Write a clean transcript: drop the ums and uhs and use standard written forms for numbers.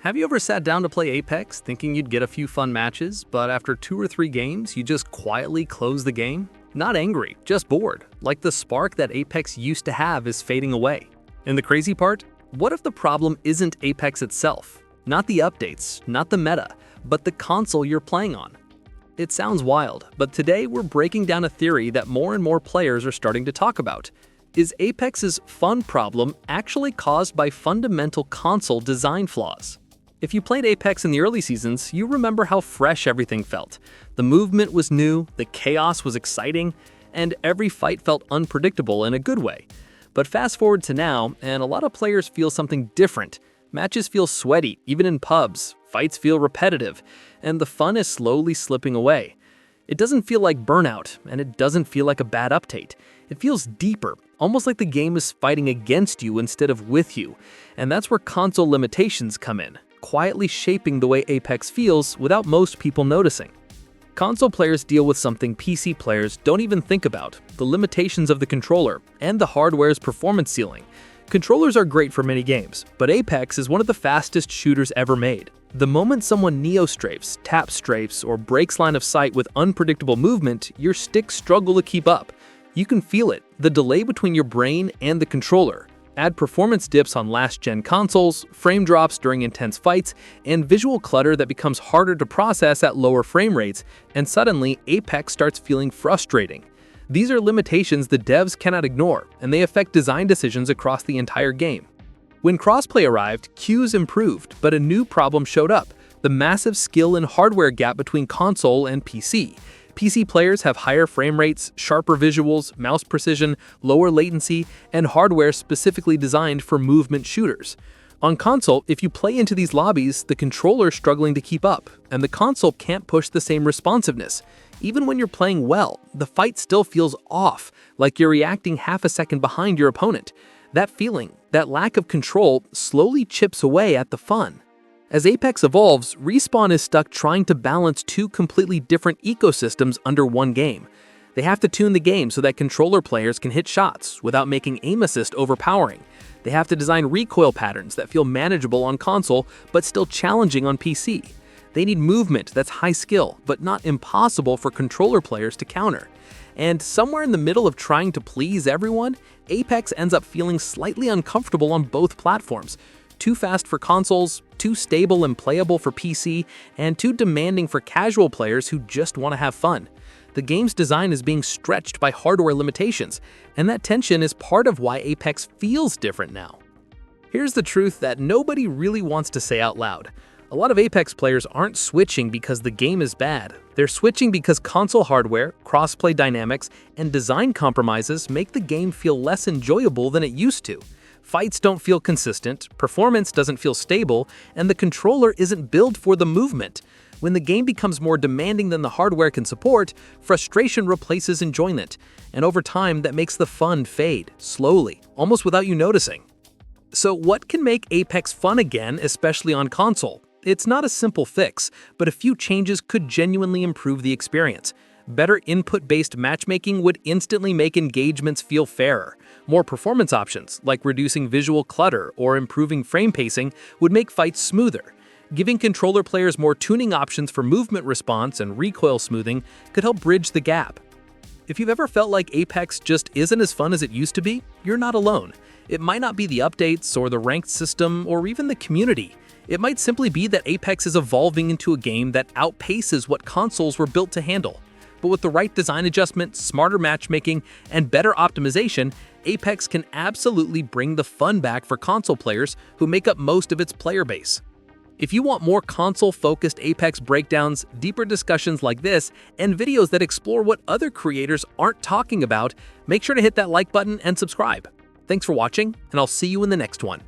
Have you ever sat down to play Apex thinking you'd get a few fun matches, but after 2 or 3 games, you just quietly close the game? Not angry, just bored, like the spark that Apex used to have is fading away. And the crazy part? What if the problem isn't Apex itself? Not the updates, not the meta, but the console you're playing on. It sounds wild, but today we're breaking down a theory that more and more players are starting to talk about. Is Apex's fun problem actually caused by fundamental console design flaws? If you played Apex in the early seasons, you remember how fresh everything felt. The movement was new, the chaos was exciting, and every fight felt unpredictable in a good way. But fast forward to now, and a lot of players feel something different. Matches feel sweaty, even in pubs, fights feel repetitive, and the fun is slowly slipping away. It doesn't feel like burnout, and it doesn't feel like a bad update. It feels deeper, almost like the game is fighting against you instead of with you, and that's where console limitations come in, quietly shaping the way Apex feels without most people noticing. Console players deal with something PC players don't even think about: the limitations of the controller and the hardware's performance ceiling. Controllers are great for many games, but Apex is one of the fastest shooters ever made. The moment someone neo-strafes, tap-strafes, or breaks line of sight with unpredictable movement, your sticks struggle to keep up. You can feel it, the delay between your brain and the controller. Add performance dips on last-gen consoles, frame drops during intense fights, and visual clutter that becomes harder to process at lower frame rates, and suddenly Apex starts feeling frustrating. These are limitations the devs cannot ignore, and they affect design decisions across the entire game. When Crossplay arrived, queues improved, but a new problem showed up: the massive skill and hardware gap between console and PC. PC players have higher frame rates, sharper visuals, mouse precision, lower latency, and hardware specifically designed for movement shooters. On console, if you play into these lobbies, the controller's struggling to keep up, and the console can't push the same responsiveness. Even when you're playing well, the fight still feels off, like you're reacting half a second behind your opponent. That feeling, that lack of control, slowly chips away at the fun. As Apex evolves, Respawn is stuck trying to balance two completely different ecosystems under one game. They have to tune the game so that controller players can hit shots without making aim assist overpowering. They have to design recoil patterns that feel manageable on console but still challenging on PC. They need movement that's high skill but not impossible for controller players to counter. And somewhere in the middle of trying to please everyone, Apex ends up feeling slightly uncomfortable on both platforms. Too fast for consoles, too stable and playable for PC, and too demanding for casual players who just want to have fun. The game's design is being stretched by hardware limitations, and that tension is part of why Apex feels different now. Here's the truth that nobody really wants to say out loud. A lot of Apex players aren't switching because the game is bad. They're switching because console hardware, crossplay dynamics, and design compromises make the game feel less enjoyable than it used to. Fights don't feel consistent, performance doesn't feel stable, and the controller isn't built for the movement. When the game becomes more demanding than the hardware can support, frustration replaces enjoyment, and over time that makes the fun fade, slowly, almost without you noticing. So what can make Apex fun again, especially on console? It's not a simple fix, but a few changes could genuinely improve the experience. Better input-based matchmaking would instantly make engagements feel fairer. More performance options, like reducing visual clutter or improving frame pacing, would make fights smoother. Giving controller players more tuning options for movement response and recoil smoothing could help bridge the gap. If you've ever felt like Apex just isn't as fun as it used to be, you're not alone. It might not be the updates or the ranked system or even the community. It might simply be that Apex is evolving into a game that outpaces what consoles were built to handle. But with the right design adjustment, smarter matchmaking, and better optimization, Apex can absolutely bring the fun back for console players who make up most of its player base. If you want more console-focused Apex breakdowns, deeper discussions like this, and videos that explore what other creators aren't talking about, make sure to hit that like button and subscribe. Thanks for watching, and I'll see you in the next one.